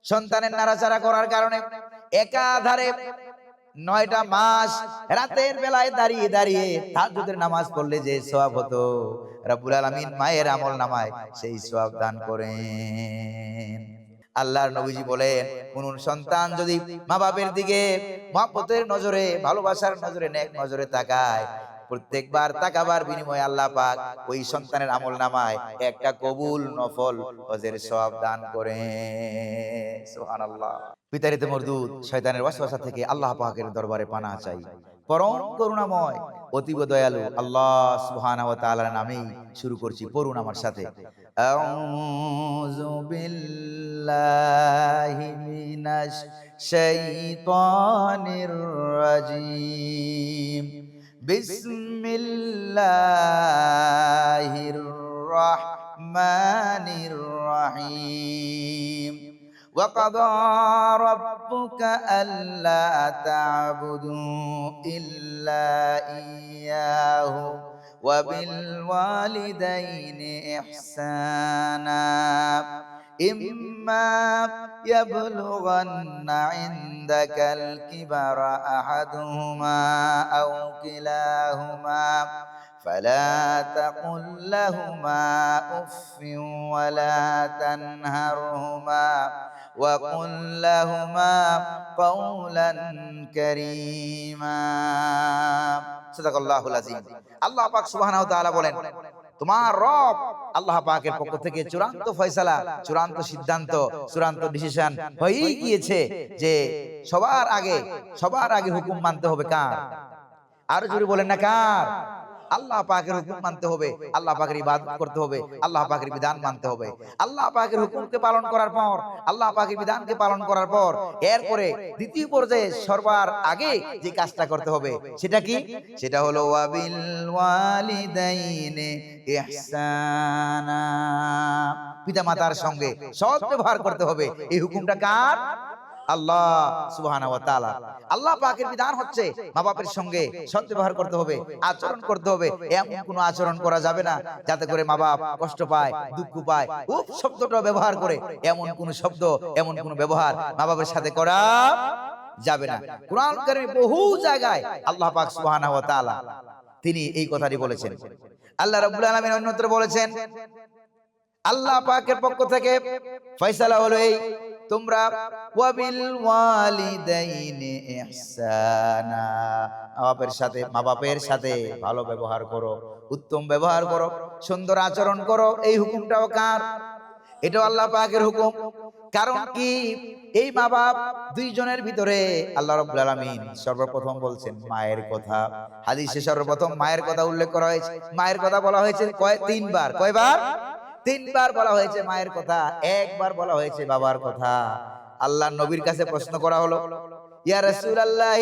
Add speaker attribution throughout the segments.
Speaker 1: সন্তানের নাড়াচাড়া করার কারণে একাধারে 9টা মাস রাতের বেলায় দাঁড়িয়ে দাঁড়িয়ে তাহাজ্জুদের নামাজ পড়লে যে সওয়াব হতো, রব্বুল আলামিন মায়ের আমল নামায় সেই সওয়াব দান করেন। আল্লাহর নবীজি বলেন, কোন সন্তান যদি মা বাবার দিকে মহব্বতের নজরে, ভালোবাসার নজরে, নেক নজরে তাকায়, প্রত্যেকবার তাকাবার বিনিময়ে আল্লাহ পাক ওই সন্তানের আমল নামায় একটা কবুল নফল হজের সওয়াব দান করেন। সুবহানাল্লাহ। পিতারিত মরদুদ শয়তানের ওয়াসওয়াসা থেকে আল্লাহ পাকের দরবারে পানাহ চাই। পরম করুণাময় অতীব দয়ালু আল্লাহ সুবহানাহু ওয়া তাআলার নামেই শুরু করছি। পড়ুন আমার সাথে, আউযু বিল্লাহি মিনাশ শাইতানির রাজীম, বিসমিল্লাহির রাহমানির রাহিম। وَقَضَى رَبُّكَ أَلَّا تَعْبُدُوا إِلَّا إِيَّاهُ وَبِالْوَالِدَيْنِ إِحْسَانًا إِمَّا يَبْلُغَنَّ عِندَكَ الْكِبَرَ أَحَدُهُمَا أَوْ كِلَاهُمَا فَلَا تَقُل لَّهُمَا أُفٍّ وَلَا تَنْهَرْهُمَا وَقُل لَّهُمَا قَوْلًا كَرِيمًا। সাদাকাল্লাহুল আযীম। আল্লাহ পাক সুবহানাহু ওয়া তাআলা বলেন, তোমার রব আল্লাহ পাকের পক্ষ থেকে চূড়ান্ত ফয়সালা, চূড়ান্ত সিদ্ধান্ত, চূড়ান্ত ডিসিশন হয়েই গিয়েছে যে সবার আগে হুকুম মানতে হবে কার? আরো জোরে বলেন না, কার? আল্লাহ পাকের হুকুম মানতে হবে, আল্লাহ পাকের ইবাদত করতে হবে, আল্লাহ পাকের বিধান মানতে হবে। আল্লাহ পাকের হুকুমকে পালন করার পর, আল্লাহ পাকের বিধানকে পালন করার পর এরপরে দ্বিতীয় পর্যায়ে সবার আগে যে কাজটা করতে হবে সেটা কি? সেটা হলো ওয়াবিল ওয়ালিদাইনি ইহসানা, পিতামাতার সঙ্গে সৎ ব্যবহার করতে হবে। এই হুকুমটা কার? আল্লাহ সুবহানাহু ওয়া তাআলা। আল্লাহ পাকের বিধান হচ্ছে মা বাবার সঙ্গে সৎ ব্যবহার করতে হবে, আচরণ করতে হবে। এমন কোনো আচরণ করা যাবে না যাতে করে মা বাপ কষ্ট পায়, দুঃখ পায়। উফ শব্দটা ব্যবহার করে এমন কোন শব্দ, এমন কোন ব্যবহার মা বাবার সাথে করা যাবে না। কুরআন কারীমে বহু জায়গায় আল্লাহ পাক সুবহানাহু ওয়া তাআলা তিনি এই কথাটি বলেছেন। আল্লাহ রাব্বুল আলামিন অন্যত্র বলেছেন, আল্লাহ পাকের পক্ষ থেকে ফয়সালা হলো এই, তোমরা ওয়াবিল ওয়ালিদাইনি ইহসানা, মা বাপের সাথে ভালো ব্যবহার করো, উত্তম ব্যবহার করো, সুন্দর আচরণ করো। এই হুকুমটাও কার? এটাও আল্লাহ পাকের হুকুম। কারণ কি? এই মা বাপ দুইজনের ভিতরে আল্লাহ রাব্বুল আলামিন সর্বপ্রথম বলছেন মায়ের কথা। হাদিসে সর্বপ্রথম মায়ের কথা উল্লেখ করা হয়েছে। মায়ের কথা বলা হয়েছে তিনবার। কয়বার? তিনবার বলা হয়েছে মায়ের কথা, একবার বলা হয়েছে বাবার কথা। আল্লাহর নবীর কাছে প্রশ্ন করা হলো, ইয়া রাসূলুল্লাহ,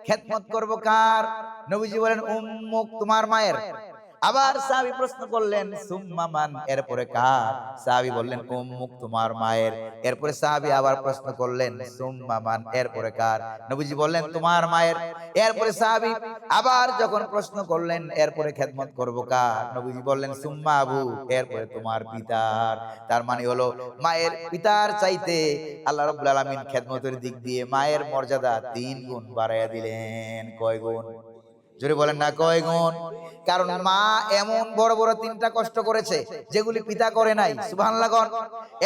Speaker 1: খেদমত করব কার? নবীজি বলেন, উম্মুক, তোমার মায়ের। আবার সাহাবী প্রশ্ন করলেন, সুম্মা মান, এরপরে কার? সাহাবী বললেন, উম্মুক, তোমার মায়ের। এরপরে সাহাবী আবার প্রশ্ন করলেন, সুম্মা মান, এরপরে কার? নবীজি বললেন, তোমার মায়ের। এরপরে সাহাবী আবার যখন প্রশ্ন করলেন, এরপরে খেদমত করব কার? নবীজি বললেন, সুম্মা আবু, এরপরে তোমার পিতার। তার মানে হলো মায়ের পিতার চাইতে আল্লাহ রাব্বুল আলামিন খেদমতের দিক দিয়ে মায়ের মর্যাদা 3 গুণ বাড়াইয়া দিলেন। কয় গুণ? জোরে বলেন না, কয় গুণ? কারণ মা এমন বড় বড় 3টা কষ্ট করেছে যেগুলি পিতা করে নাই। সুবহানাল্লাহ।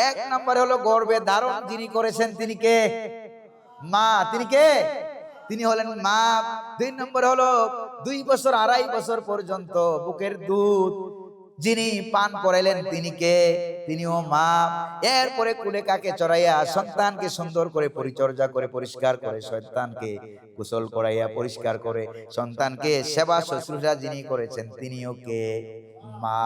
Speaker 1: এক নম্বরে হলো গর্ভে ধারণ যিনি করেছেন তিনি কে? মা। তিনি কে? তিনি হলেন মা। 2 নম্বরে হলো 2 বছর 2.5 বছর পর্যন্ত বুকের দুধ যিনি পান করাইলেন তিনি কে? তিনিও মা। এরপরে কুলে কাকে চড়াইয়া সন্তানকে সুন্দর করে পরিচর্যা করে পরিষ্কার করে, সন্তানকে গোসল করাইয়া পরিষ্কার করে সন্তানকে সেবা শুশ্রূষা যিনি করেছেন তিনিও কে? মা।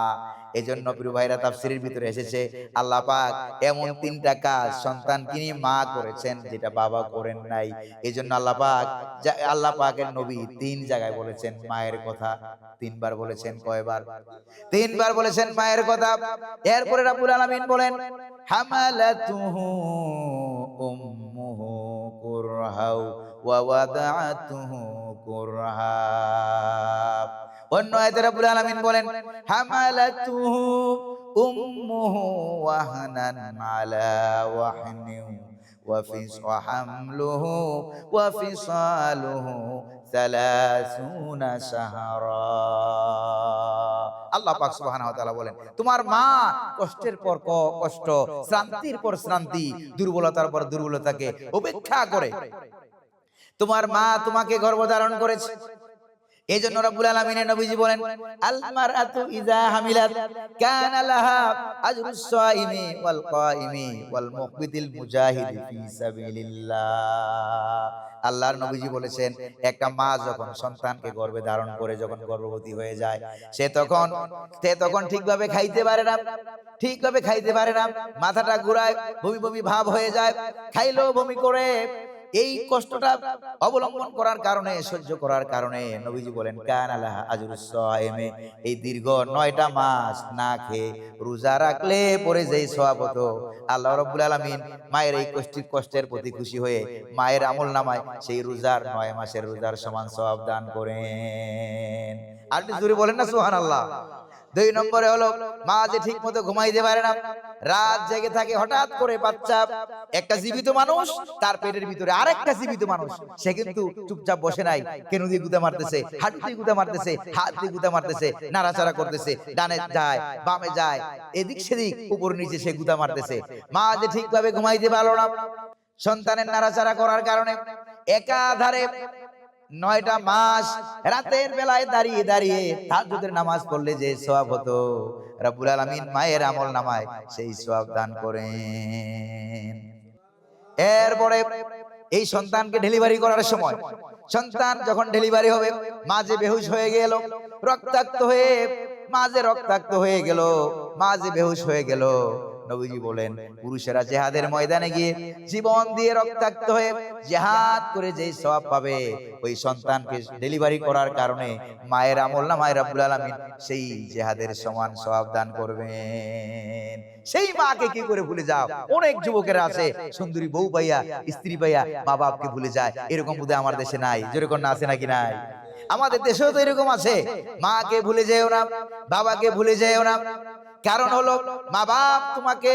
Speaker 1: এজন্য প্রিয় ভাইরা তাফসীরের ভিতরে এসেছে আল্লাহ পাক এমন 3টা কাজ সন্তানকে নিয়ে মা করেছেন যেটা বাবা করেন নাই। এজন্য আল্লাহ পাকের নবী 3 জায়গায় বলেছেন মায়ের কথা। 3 বার বলেছেন। কয়বার? 3 বার বলেছেন মায়ের কথা। এরপরে রাব্বুল আলামিন বলেন, হামালাতুহু উম্মুহু কুরহাউ ওয়া ওয়াদাআতুহু কুরহা। অন্য আয়াতে রাব্বুল আলামিন বলেন, হামালাতুহু উম্মুহু ওয়াহনান আলা ওয়াহনিন ওয়া হামলুহু ওয়া ফিসালুহু 30 শাহরা। আল্লাহ পাক সুবহানাহু ওয়া তাআলা বলেন, তোমার মা কষ্টের পর কষ্ট, শ্রান্তির পর শ্রান্তি, দুর্বলতার পর দুর্বলতাকে উপেক্ষা করে তোমার মা তোমাকে গর্ভধারণ করেছে। এই জন্য রব্বুল আলামিনের নবীজি বলেন, আল মারআতু ইযা হামিলাত কানা লাহা আজরুস সাইমি ওয়াল কাইমি ওয়াল মুকবিতিল মুজাহিদি ফি সাবিলিল্লাহ। আল্লাহর নবীজি বলেছেন, একটা মা যখন সন্তানকে গর্ভে ধারণ করে, যখন গর্ভবতী হয়ে যায়, সে তখন ঠিকভাবে খাইতে পারে না, ঠিকভাবে খাইতে পারে না, মাথাটা ঘুরায়, বমি বমি ভাব হয়ে যায়, খাইলেও বমি করে। এই কষ্টটা অবলম্বন করার কারণে, সহ্য করার কারণে নবীজি বলেন, কানা লাহা আজরুস সাইমি, এই দীর্ঘ 9টা মাস না খেয়ে রোজা রাখলে পরে যেই সওয়াব হতো, আল্লাহ রাব্বুল আলামিন মায়ের এই কষ্টের প্রতি খুশি হয়ে মায়ের আমলনামায় সেই রোজার 9 মাসের রোজার সমান সওয়াব দান করেন। আর একটু জোরে বলেন না সুবহানাল্লাহ। 2 নম্বরে হলো, মা যে ঠিক মতো ঘুমাইতে পারে না, রাত জেগে থাকে, হঠাৎ করে বাচ্চা, একটা জীবিত মানুষ, তার পেটের ভিতরে আরেকটা জীবিত মানুষ, সে কিন্তু চুপচাপ বসে নাই, কেন দিয়ে গুতা মারতেছে, হাঁটু দিয়ে গুতা মারতেছে, হাত দিয়ে গুতা মারতেছে, নাড়াচাড়া করতেছে, ডানে যায় বামে যায়, এদিক সেদিক উপর নিচে সে গুতা মারতেছে। মা যে ঠিকভাবে ঘুমাইতে পারলো না, সন্তানের নাড়াচাড়া করার কারণে একাধারে 9টা মাস রাতের বেলায় দাঁড়িয়ে দাঁড়িয়ে তাহাজ্জুদের নামাজ পড়লে যে সওয়াব হতো, রব্বুল আলামিন মায়ের আমলনামায় সেই সওয়াব দান করেন। এরপরে এই সন্তানকে ডেলিভারি করার সময়, সন্তান যখন ডেলিভারি হবে, মা যে বেহুশ হয়ে গেল, রক্তাক্ত হয়ে, মা যে রক্তাক্ত হয়ে গেল, মা যে বেহুশ হয়ে গেল, নবীজি বলেন, পুরুষেরা জিহাদের ময়দানে গিয়ে জীবন দিয়ে রক্তাক্ত হয়ে জিহাদ করে যেই সওয়াব পাবে, ওই সন্তানকে ডেলিভারি করার কারণে মায়ের আমলনামায় রব্বুল আলামিন সেই জিহাদের সমান সওয়াব দান করবেন। সেই মাকে কি করে ভুলে যাও? অনেক যুবকেরা আছে, সুন্দরী বউ পাইয়া, স্ত্রী পাইয়া মা বাপকে ভুলে যায়। এরকম বোধহয় আমার দেশে নাই, যেরকম না আছে নাকি নাই? আমাদের দেশেও তো এরকম আছে। মাকে ভুলে যেও না, বাবাকে ভুলে যেও না। কারণ হলো, মা বাপ তোমাকে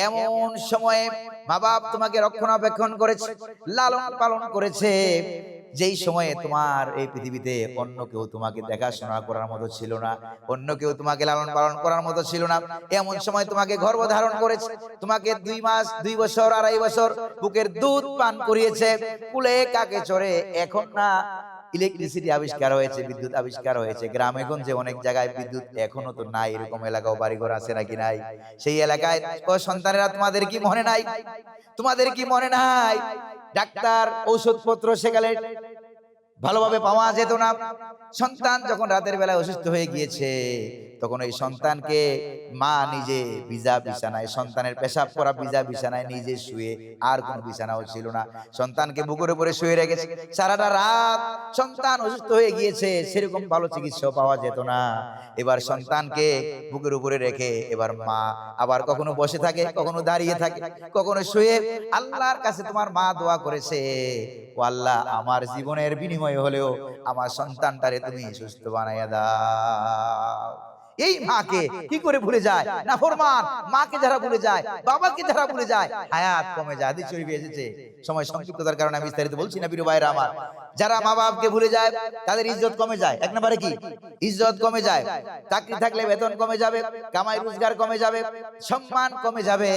Speaker 1: এমন সময়ে, মা বাপ তোমাকে রক্ষণাবেক্ষণ করেছে, লালন পালন করেছে, যেই সময়ে তোমার এই পৃথিবীতে অন্য কেউ তোমাকে দেখাশোনা করার মতো ছিল না, অন্য কেউ তোমাকে লালন পালন করার মতো ছিল না। এমন সময় তোমাকে গর্ভধারণ করেছে, তোমাকে 2 মাস, 2 বছর, 2.5 বছর বুকের দুধ পান করিয়েছে, কুলে কাকে চড়ে। এখন না ইলেকট্রিসিটি আবিষ্কার হয়েছে, বিদ্যুৎ আবিষ্কার হয়েছে, গ্রামে গঞ্জে অনেক জায়গায় বিদ্যুৎ এখনো তো নাই, এরকম এলাকাও বাড়িঘর আছে নাকি নাই? সেই এলাকায় ও সন্তানেরা, তোমাদের কি মনে নাই? তোমাদের কি মনে নাই? ডাক্তার, ঔষধপত্র সেকালে ভালোভাবে পাওয়া যেত না। সন্তান যখন রাতের বেলায় অসুস্থ হয়ে গিয়েছে, তখন এই সন্তানকে মা নিজে ভিজা বিছানায়, সন্তানের পেশাব করা ভিজা বিছানায় নিজে শুয়ে, আর কোনো বিছানাও ছিল না, সন্তানকে বুকের উপরে শুয়ে রেখেছে সারাটা রাত। সন্তান অসুস্থ হয়ে গিয়েছে, সেরকম ভালো চিকিৎসা পাওয়া যেত না। এবার সন্তানকে বুকের উপরে রেখে এবার মা আবার কখনো বসে থাকে, কখনো দাঁড়িয়ে থাকে, কখনো শুয়ে। আল্লাহর কাছে তোমার মা দোয়া করেছে, ও আল্লাহ, আমার জীবনের বিনিময়ে হলেও আমার সন্তানটারে তুমি সুস্থ বানাইয়া দাও। এই মাকে কি করে ভুলে যায়? নাফরমান মাকে যারা ভুলে যায়, বাবাকে যারা ভুলে যায়, হায়াত কমে যায়। হাদিস শরীফে এসেছে, সময় সংক্ষিপ্ততার কারণে আমি বিস্তারিত বলছি না। প্রিয় ভাইরা আমার, যারা মা বাপকে ভুলে যায় তাদের ইজ্জত কমে যায়। এক নম্বরে কি? ইজ্জত কমে যায়। চাকরি থাকলে বেতন কমে যাবে, কামাই রোজগার কমে যাবে, সম্মান কমে যাবে।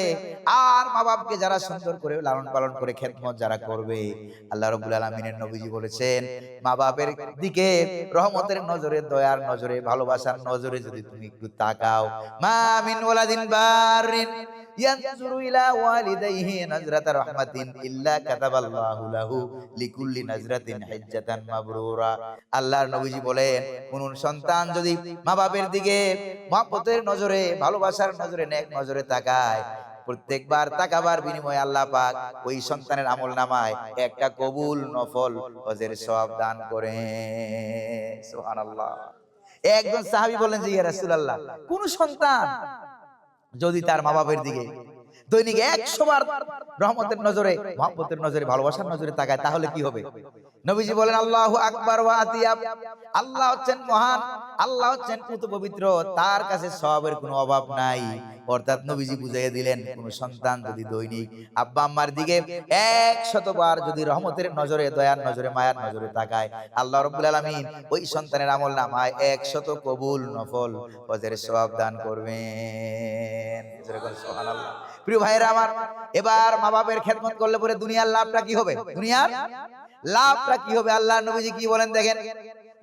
Speaker 1: আর মা বাপকে যারা সুন্দর করে লালন পালন করে খেদমত যারা করবে, আল্লাহ রাব্বুল আলামিনের নবীজি বলেছেন, মা বাপের দিকে রহমতের নজরে, দয়ার নজরে, ভালোবাসার নজরে যদি তুমি একটু তাকাও, মা মিন ওয়ালাদিন বারিন ইয়ানজুরু ইলা ওয়ালিদাইহি নাজরাতা রাহমাতিন ইল্লা কাতাবাল্লাহু লাহু লিকুল্লি নাজরাতিন হিজ্জাতান মাবরুরা। আল্লাহর নবীজি বলেন, কোন সন্তান যদি মা বাপের দিকে মহব্বতের নজরে, ভালোবাসার নজরে, নেক নজরে তাকায়, প্রত্যেকবার তাকাবার বিনিময়ে আল্লাহ পাক ওই সন্তানের আমলনামায় একটা কবুল নফল হজের সওয়াব দান করেন। সুবহানাল্লাহ। একজন সাহাবী বলেন যে, ইয়া রাসূলুল্লাহ, কোন সন্তান যদি তার মা বাপের দিকে দৈনিক 100 বার রহমতের নজরে, মহব্বতের নজরে, ভালোবাসার নজরে তাকায়, তাহলে কি হবে? নবীজি বলেন আল্লাহু আকবার ওয়া আতিয়াব, আল্লাহ হচ্ছেন মহান, আল্লাহ হচ্ছেন পুত পবিত্র, তার কাছে সওয়াবের কোনো অভাব নাই। অর্থাৎ নবীজি বুঝাইয়া দিলেন, কোন সন্তান যদি দৈনিক আব্বা আম্মার দিকে 100 বার যদি রহমতের নজরে, দয়ার নজরে, মায়ার নজরে তাকায়, আল্লাহ রাব্বুল আলামিন ওই সন্তানের আমল নামায় 100 কবুল নফল হজের সওয়াব দান করবেন। সুবহানাল্লাহ। প্রিয় ভাইরা আমার, এবার মা বাপের খেদমত করলে পরে দুনিয়ার লাভটা কি হবে? দুনিয়ার লাভটা কি হবে? আল্লাহ নবীজি কি বলেন দেখেন,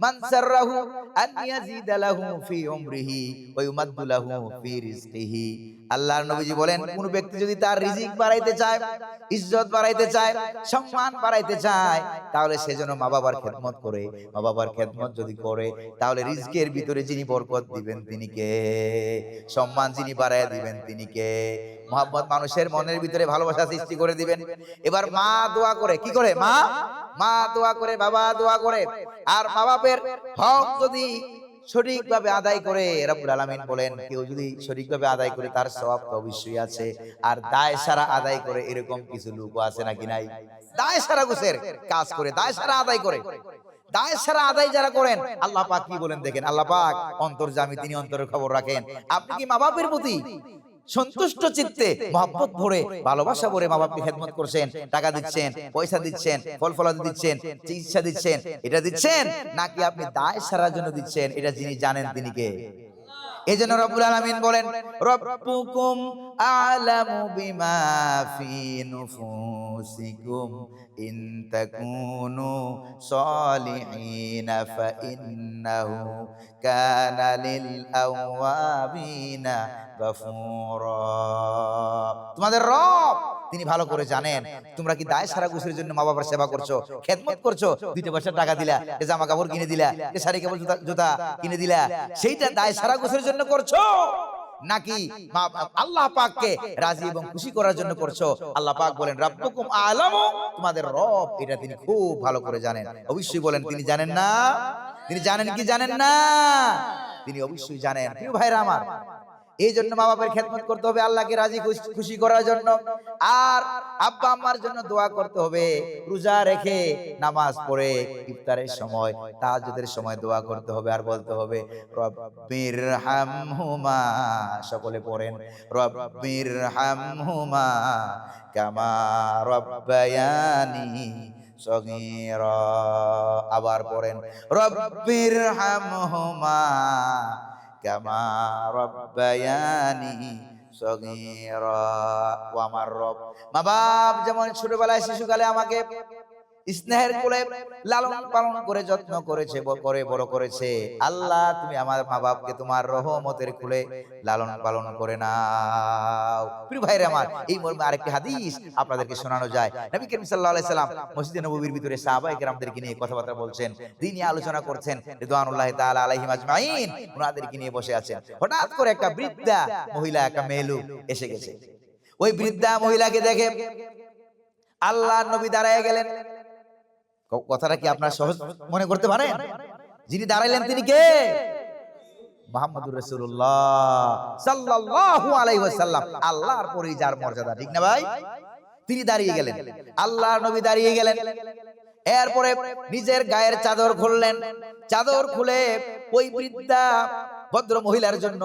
Speaker 1: মান সাররাহু আন ইয়াজিদা লাহু ফি উমরিহি ওয়া ইউমাদ্দু লাহু ফি রিজকিহি। আল্লাহর নবীজি বলেন, কোন ব্যক্তি যদি তার রিজিক বাড়াইতে চায়, ইজ্জত বাড়াইতে চায়, সম্মান বাড়াইতে চায়, তাহলে সে যেন মা বাবার খেদমত করে। মা বাবার খেদমত যদি করে, তাহলে রিজকের ভিতরে যিনি বরকত দিবেন তিনি কে? সম্মান যিনি বাড়াইয়া দিবেন তিনি কে? মহব্বত, মানুষের মনের ভিতরে ভালোবাসা সৃষ্টি করে দিবেন। এবার মা দোয়া করে, কি করে? মা দোয়া করে, বাবা দোয়া করে। আর মা বাপের হক যদি সঠিকভাবে আদায় করে, রব্বুল আলামিন বলেন, কেউ যদি সঠিকভাবে আদায় করে তার সওয়াব তো অবশ্যই আছে। আর দায় সারা আদায় করে এরকম কিছু লোক আছে নাকি নাই? দায় সারা গোছের কাজ করে, দায় সারা আদায় করে। দায় সারা আদায় যারা করেন, আল্লাহ পাক কি বলেন দেখেন, আল্লাহ পাক অন্তর্যামী, তিনি অন্তরের খবর রাখেন। আপনি কি মা বাপের প্রতি সন্তুষ্ট চিত্তে, মহব্বত ভরে, ভালোবাসা ভরে মা বাপকে খেদমত করছেন? টাকা দিচ্ছেন, পয়সা দিচ্ছেন, ফল ফলাদি দিচ্ছেন, চিকিৎসা দিচ্ছেন, এটা দিচ্ছেন, নাকি আপনি দায় সারার জন্য দিচ্ছেন? এটা যিনি জানেন তিনি কে? এজন্য রব্বুল আলামিন বলেন, রব্বুকুম আ'লামু বিমা ফি নুফুসিকুম ইন তাকুনু সলিহিনা ফা ইন্নাহু কানা লিল আওয়াবিনা গফুরা। তোমাদের রব তিনি ভালো করে জানেন তোমরা কি দায় সারা গোছের জন্য মা বাবার সেবা করছো, খেদমত করছো, 2 পয়সা টাকা দিলা, জামা কাপড় কিনে দিলা, শাড়ি কাপড় জুতা কিনে দিলা, সেইটা দায় সারা গোছের জন্য করছো, নাকি আল্লাহ পাককে রাজি এবং খুশি করার জন্য করছো? আল্লাহ পাক বলেন, রাব্বুকুম আ'লামু, তোমাদের রব এটা তিনি খুব ভালো করে জানেন। অবশ্যই বলেন, তিনি জানেন না? তিনি জানেন কি জানেন না? তিনি অবশ্যই জানেন। প্রিয় ভাইরা আমার, এই জন্য মা বাবার খেদমত করতে হবে আল্লাহকে রাজি খুশি করার জন্য। আর আব্বা আম্মার জন্য দোয়া করতে হবে, রোজা রেখে, নামাজ পড়ে, ইফতারের সময়, তাহাজ্জুদের সময় দোয়া করতে হবে। আর বলতে হবে, রব্বির হামহুমা, সকলে পড়েন, রব্বির হামহুমা কামা রব্বায়ানি সগীরা। আবার পড়েন, রব্বির হামহুমা কামা রব্বায়ানি সগীরা। ও আমার রব, মা বাপ যেমন ছোটবেলায় শিশুকালে আমাকে স্নেহের কোলে লালন পালন করে, যত্ন করেছে, করে বড় করেছে, আল্লাহ তুমি আমার মা বাপকে তোমার রহমতের কোলে লালন পালন করে নাও। প্রিয় ভাইরা আমার, এই মর্মে আরেকটি হাদিস আপনাদেরকে শোনানো যায়। নবী করিম সাল্লাল্লাহু আলাইহি সাল্লাম মসজিদে নববীর ভিতরে সাহাবায়ে কেরামদেরকে নিয়ে কথাবার্তা বলছেন, দ্বীনি আলোচনা করছেন, রিদওয়ানুল্লাহি তাআলা আলাইহিম আজমাইন, ওনাদেরকে নিয়ে বসে আছেন। হঠাৎ করে একটা বৃদ্ধা মহিলা, একটা মেয়ে লোক এসে গেছে। ওই বৃদ্ধা মহিলাকে দেখে আল্লাহর নবী দাঁড়ায় গেলেন। কথাটা কি আপনারা সহজ মনে করতে পারেন? যিনি দাঁড়াইলেন তিনি কে? মুহাম্মদুর রাসূলুল্লাহ সাল্লাল্লাহু আলাইহি ওয়াসাল্লাম, আল্লাহর পরেই যার মর্যাদা, ঠিক না ভাই? তিনি দাঁড়িয়ে গেলেন, আল্লাহর নবী দাঁড়িয়ে গেলেন। এরপরে নিজের গায়ের চাদর খুললেন, চাদর খুলে ওই বৃদ্ধা ভদ্র মহিলার জন্য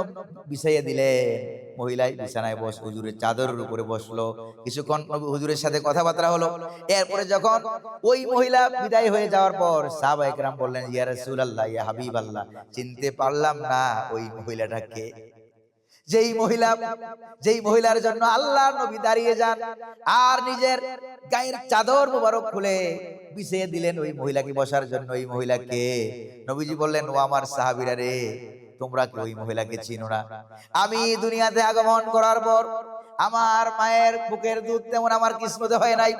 Speaker 1: বিছাইয়ে দিলেন। মহিলাই বিছানায় হুজুরের চাদরের উপরে বসলো। কিছুক্ষণ হুজুরের সাথে কথাবার্তা হলো। এরপরে যখন ওই মহিলা বিদায় হয়ে যাওয়ার পর সাহাবায়ে কেরাম বললেন, ইয়া রাসূলুল্লাহ, ইয়া হাবিবাল্লাহ, চিনতে পারলাম না ওই মহিলাটাকে। যেই মহিলার জন্য আল্লাহর নবী দাঁড়িয়ে যান আর নিজের গায়ের চাদর মোবারক খুলে বিছিয়ে দিলেন ওই মহিলাকে বসার জন্য, ওই মহিলাকে নবীজি বললেন, ও আমার সাহাবীরা রে, তোমরা কি ওই মহিলাকে চিনো না? আমি দুনিয়াতে আগমন করার পর আমার মায়ের বুকের দুধ তেমন আমার কিসমতে হয় নাই,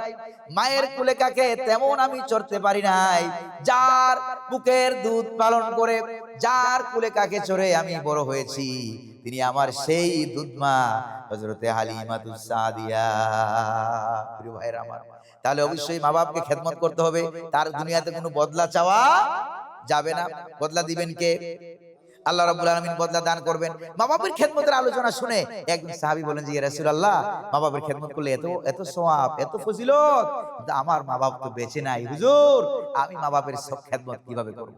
Speaker 1: মায়ের কুলে কাকে তেমন আমি চড়তে পারি নাই। যার বুকের দুধ পালন করে, যার কুলে কাকে চড়ে আমি বড় হয়েছি, তিনি আমার সেই দুধমা হযরতে হালিমাতুস সাদিয়া। প্রিয় ভাইরা আমার, তাহলে অবশ্যই মা বাপকে খেদমত করতে হবে। তার দুনিয়াতে কোনো বদলা চাওয়া যাবে না। বদলা দিবেন কে? আল্লাহ রাব্বুল আলামিন বদলা দান করবেন। মা বাবার খেদমতের আলোচনা শুনে একজন সাহাবী বলেন যে ইয়া রাসূলুল্লাহ, মা বাবার খেদমত করলে এত এত সওয়াব, এত ফজিলত, কিন্তু আমার মা বাপ তো বেঁচে নাই হুজুর, আমি মা বাবার সব খেদমত কিভাবে করব?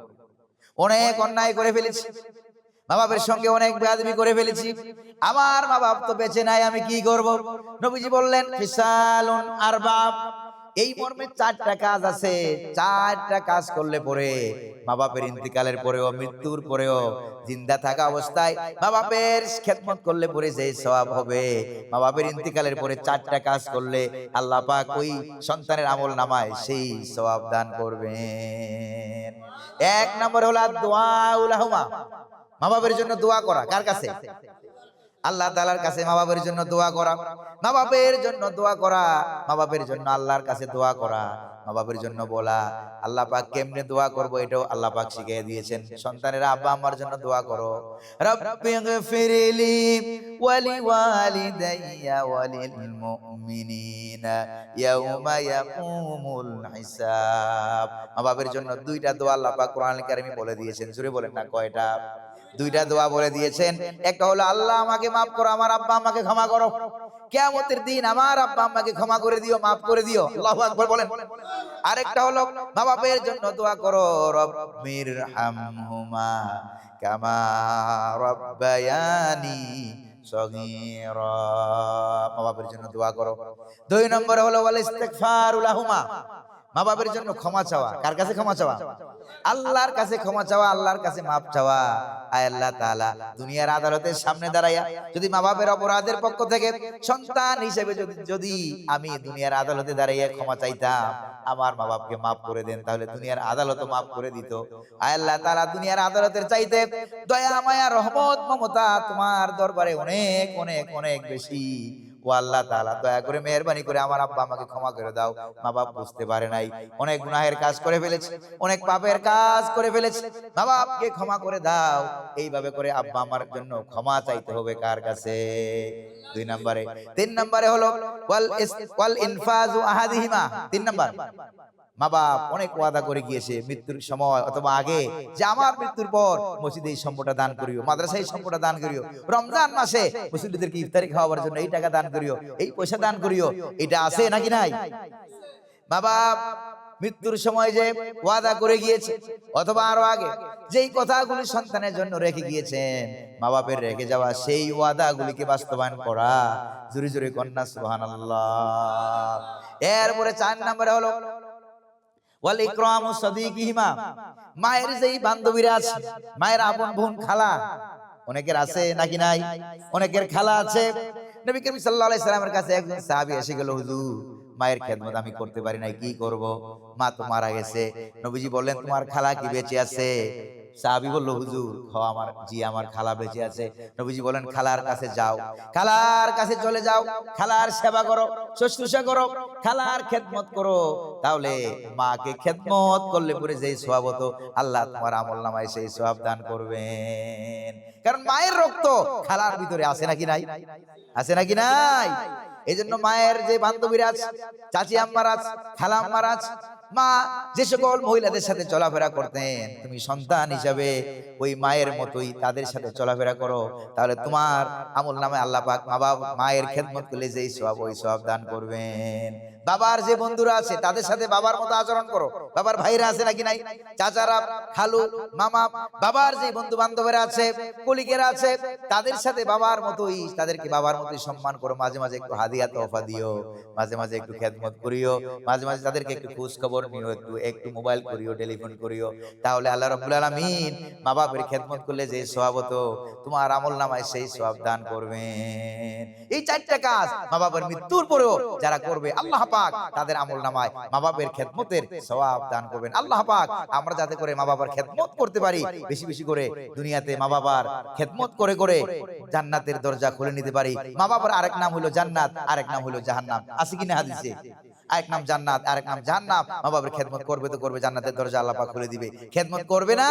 Speaker 1: অনেক অন্যায় করে ফেলেছি, মা বাবার সঙ্গে অনেক বেয়াদবি করে ফেলেছি, আমার মা বাপ তো বেঁচে নাই, আমি কি করব? নবীজি বললেন ফিসালুন আরবা, এই মর্মে চারটা কাজ আছে, চারটা কাজ করলে পরে মা বাপের ইন্তিকালের পরেও, মৃত্যুর পরেও, জিন্দা থাকা অবস্থায় মা বাপের খেদমত করলে পরে যে সওয়াব হবে, মা বাপের ইন্তিকালের পরে চারটা কাজ করলে আল্লাহ পাক ওই সন্তানের আমল নামায় সেই সওয়াব দান করবেন। এক নম্বর হলো দোয়া উলাহুমা, মা বাবার জন্য দোয়া করা। কার কাছে? আল্লাহ তাআলার কাছে মা বাবার জন্য দোয়া করা। মা বাবার জন্য দোয়া করা, মা বাবার জন্য আল্লাহর কাছে দোয়া করা, মা বাবার জন্য বলা। আল্লাহ পাক কেমনে দোয়া করব এটাও আল্লাহ পাক শিখিয়ে দিয়েছেন। সন্তানেরা আব্বা আম্মার জন্য দোয়া করো, রব্বিগফিরলি ওয়ালি ওয়ালিদাইয়া ওয়ালিল মুমিনিনা ইয়াউমা ইয়াকুমুল হিসাব। মা বাবার জন্য দুইটা দোয়া আল্লাহ পাক কোরআনুল কারীমে বলে দিয়েছেন। জোরে বলেন না কয়টা? দুইটা দোয়া বলে দিয়েছেন। একটা হলো আল্লাহ আমাকে মাফ করো, আমার আব্বা আম্মাকে ক্ষমা করো, কিয়ামতের দিন আমার আব্বা আম্মাকে ক্ষমা করে দিও, মাফ করে দিও। আল্লাহু আকবার বলেন। আরেকটা হলো মা বাবার জন্য দোয়া করো, রব্বির হামহুমা কামা রাব্বায়ানি সগীরা। মা বাবার জন্য দোয়া করো। দুই নম্বরে হলো ওয়াল ইস্তিগফারু লাহুমা, মা বাবার জন্য ক্ষমা চাওয়া। কার কাছে ক্ষমা চাওয়া? আল্লাহর কাছে ক্ষমা চাওয়া, আল্লাহর কাছে মাফ চাওয়া। আয় আল্লাহ তাআলা, দুনিয়ার আদালতের সামনে দাঁড়াইয়া যদি মা বাবার অপরাধের পক্ষ থেকে সন্তান হিসেবে যদি আমি দুনিয়ার আদালতে দাঁড়াইয়া ক্ষমা চাইতাম, আমার মা বাপকে মাফ করে দেন, তাহলে দুনিয়ার আদালতও মাফ করে দিত। আয় আল্লাহ তাআলা, দুনিয়ার আদালতের চাইতে দয়া মায়া রহমত মমতা তোমার দরবারে অনেক অনেক অনেক বেশি। ও আল্লাহ তাআলা, দয়া করে মেহেরবানি করে আমার আব্বা আমাকে ক্ষমা করে দাও। মা বাপ বুঝতে পারে নাই, অনেক গুনাহের কাজ করে ফেলেছে, অনেক পাপের কাজ করে ফেলেছে, মা বাপকে ক্ষমা করে দাও। এইভাবে করে আব্বা আমার জন্য ক্ষমা চাইতে হবে কার কাছে? দুই নম্বরে। তিন নম্বরে হলো ওয়াল ইনফাজু আহাদিহিমা। তিন নম্বর, মা বাপ অনেক ওয়াদা করে গিয়েছে মৃত্যুর সময় অথবা আগে যে আমার মৃত্যুর পর মসজিদে এই সম্পদটা দান করিও, মাদ্রাসায় এই সম্পদটা দান করিও, রমজান মাসে মুসল্লিদেরকে ইফতারি খাওয়াবার জন্য এই টাকা দান করিও, এই পয়সা দান করিও। এটা আছে নাকি নাই? মা বাপ মৃত্যুর সময় যে ওয়াদা করে গিয়েছে অথবা আরো আগে যেই কথাগুলি সন্তানের জন্য রেখে গিয়েছেন, মা বাপের রেখে যাওয়া সেই ওয়াদাগুলিকে বাস্তবায়ন করা। জোরে জোরে কন্যা সুবহানাল্লাহ। এরপরে 4 নম্বরে হলো ওয়াল ইকরামু সাদিকিহিমা, মায়ের যেই বান্ধবীরা আছে, মায়ের আপন বোন খালা, অনেকের আছে নাকি নাই? অনেকের খালা আছে। নবী করিম সাল্লাল্লাহু আলাইহি সাল্লামের কাছে একজন সাহাবী এসে গেল, হুজুর মায়ের খেদমত আমি করতে পারি নাই, কি করব? মা তো মারা গেছে। নবীজি বললেন তোমার খালা কি বেঁচে আছে? সাহাবী বলল, হুজুর আমার খালা বেঁচে আছে। নবীজি বলেন খালার কাছে যাও, খালার কাছে চলে যাও, খালার সেবা করো, শুশ্রূষা করো, খালার খেদমত করো। তাহলে মাকে খেদমত করলে পরে যেই সওয়াব হতো, আল্লাহ তোমার আমলনামায় সেই সওয়াব দান করবেন। কারণ মায়ের রক্ত খালার ভিতরে আছে নাকি নাই? আছে নাকি নাই? এই জন্য মায়ের যে বান্ধবীরা আছে, চাচি আম্মার আছে, খালা আম্মার আছে, মা যে সকল মহিলাদের সাথে চলাফেরা করতেন, তুমি সন্তান হিসাবে ওই মায়ের মতোই তাদের সাথে চলাফেরা করো, তাহলে তোমার আমলনামায় আল্লাহ পাক মায়ের খেদমত করলে যেই সওয়াব, ওই সওয়াব দান করবেন। বাবার যে বন্ধুরা আছে তাদের সাথে বাবার মতো আচরণ করো। বাবার ভাইরা আছে নাকি নাই? চাচারা, খালু, মামা, বাবার যে বন্ধু বান্ধবেরা আছে, কলিগেরা আছে, তাদের সাথে বাবার মতোই, তাদেরকে বাবার মতোই সম্মান করো। মাঝে মাঝে একটু হাদিয়া তোহফা দিও, মাঝে মাঝে একটু খেদমত করিও, মাঝে মাঝে তাদেরকে একটু খোঁজ খবর নিও, একটু মোবাইল করিও, টেলিফোন করিও। তাহলে আল্লাহ রাব্বুল আলামিন মা বাবার খেদমত করলে যে সওয়াব হতো, তোমার আমলনামায় সেই সওয়াব দান করবেন। এই 4টা কাজ মা বাবার মৃত্যুর পরেও যারা করবে, আল্লাহ পাক তাদের আমলনামায় মা বাবার খেদমতের সওয়াব দান করবেন। আল্লাহ পাক আমরা যাতে করে মা বাবার খেদমত করতে পারি, বেশি বেশি করে দুনিয়াতে মা বাবার খেদমত করে করে জান্নাতের দরজা খুলে নিতে পারি। মা বাবার আরেক নাম হলো জান্নাত, আরেক নাম হলো জাহান্নাম। আছে কিনা হাদিসে? এক নাম জান্নাত, আরেক নাম জাহান্নাম। মা বাবার খেদমত করবে তো করবে, জান্নাতের দরজা আল্লাহ পাক খুলে দিবে। খেদমত করবে না,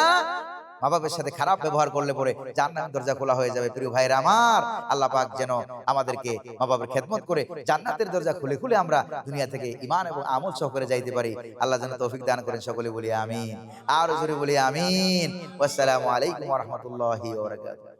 Speaker 1: মা বাবার সাথে খারাপ ব্যবহার করলে পরে জান্নাতের দরজা খোলা হয়ে যাবে। প্রিয় ভাইরা আমার, আল্লাহ পাক যেন আমাদেরকে মা বাবার খেদমত করে জান্নাতের দরজা খুলে খুলে আমরা দুনিয়া থেকে ঈমান এবং আমল সহকারে যাইতে পারি। আল্লাহ যেন তৌফিক দান করেন। সকলে বলি আমিন। আর জোরে বলি আমিন। আসসালামু আলাইকুম ওয়া রাহমাতুল্লাহি ওয়া বারাকাতুহু।